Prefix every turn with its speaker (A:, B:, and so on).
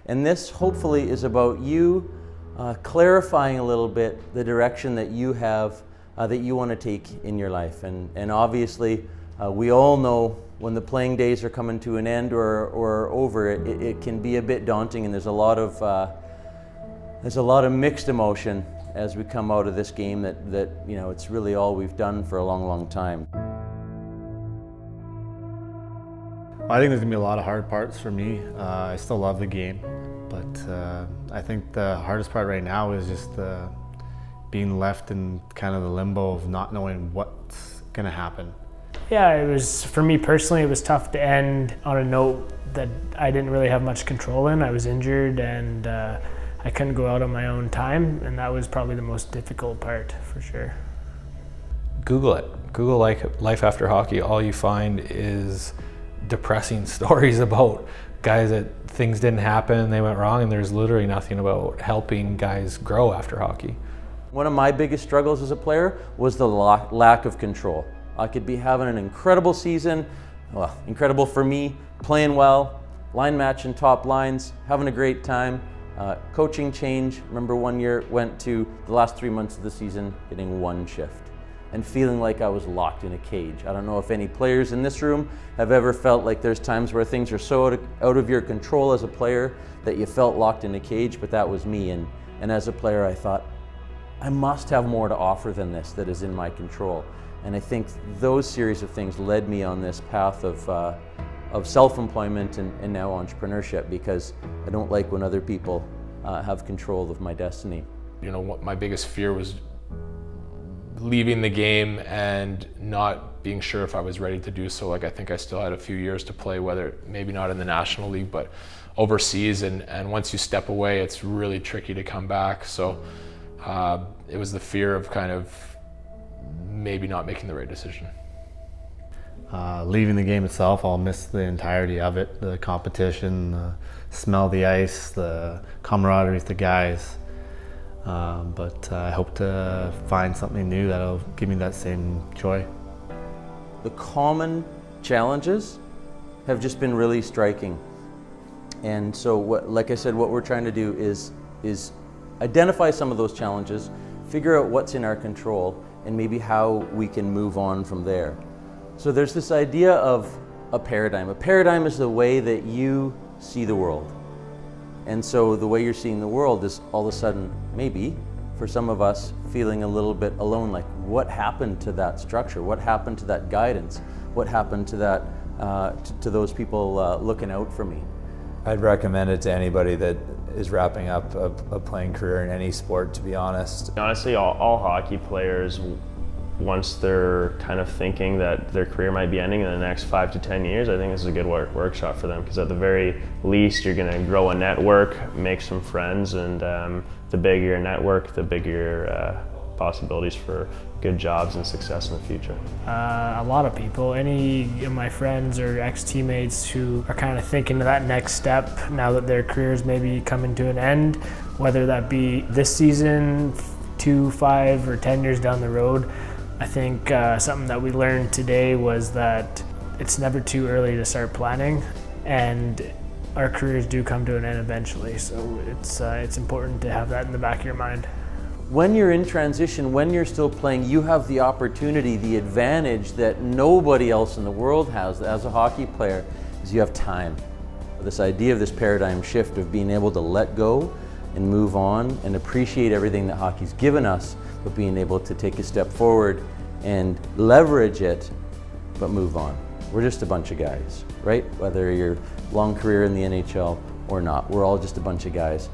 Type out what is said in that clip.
A: And this hopefully is about you clarifying a little bit the direction that you have, that you want to take in your life. And obviously, we all know when the playing days are coming to an end or over, it can be a bit daunting, and there's a lot of mixed emotion as we come out of this game that you know, it's really all we've done for a long, long time.
B: I think there's gonna be a lot of hard parts for me. I still love the game, but I think the hardest part right now is just being left in kind of the limbo of not knowing what's gonna happen.
C: Yeah, it was, for me personally, it was tough to end on a note that I didn't really have much control in. I was injured and I couldn't go out on my own time, and that was probably the most difficult part, for sure.
D: Google it. Google life after hockey. All you find is depressing stories about guys that things didn't happen, they went wrong, and there's literally nothing about helping guys grow after hockey.
A: One of my biggest struggles as a player was the lack of control. I could be having an incredible season, well, incredible for me, playing well, line matching top lines, having a great time. Coaching change, remember one year went to the last 3 months of the season getting one shift and feeling like I was locked in a cage. I don't know if any players in this room have ever felt like there's times where things are so out of your control as a player that you felt locked in a cage, but that was me. And as a player, I thought, I must have more to offer than this that is in my control. And I think those series of things led me on this path of self-employment and now entrepreneurship, because I don't like when other people have control of my destiny.
E: You know, what my biggest fear was leaving the game and not being sure if I was ready to do so. Like, I think I still had a few years to play, whether maybe not in the National League, but overseas. And once you step away, it's really tricky to come back. So it was the fear of kind of maybe not making the right decision.
B: Leaving the game itself, I'll miss the entirety of it, the competition, the smell of the ice, the camaraderie with the guys. But I hope to find something new that'll give me that same joy.
A: The common challenges have just been really striking. And so, like I said, what we're trying to do is identify some of those challenges, figure out what's in our control, and maybe how we can move on from there. So there's this idea of a paradigm. A paradigm is the way that you see the world. And so the way you're seeing the world is all of a sudden, maybe, for some of us, feeling a little bit alone, like what happened to that structure? What happened to that guidance? What happened to that, to those people looking out for me?
F: I'd recommend it to anybody that is wrapping up a playing career in any sport, to be honest.
G: Honestly, all hockey players, once they're kind of thinking that their career might be ending in the next 5 to 10 years, I think this is a good workshop for them, because at the very least you're going to grow a network, make some friends, and the bigger your network, the bigger your possibilities for good jobs and success in the future.
C: A lot of people, any of my friends or ex-teammates who are kind of thinking of that next step now that their careers may be coming to an end, whether that be this season, 2, 5, or 10 years down the road. I think something that we learned today was that it's never too early to start planning, and our careers do come to an end eventually. So it's important to have that in the back of your mind.
A: When you're in transition, when you're still playing, you have the opportunity, the advantage that nobody else in the world has as a hockey player, is you have time. This idea of this paradigm shift of being able to let go and move on and appreciate everything that hockey's given us, but being able to take a step forward and leverage it, but move on. We're just a bunch of guys, right? Whether you're long career in the NHL or not, we're all just a bunch of guys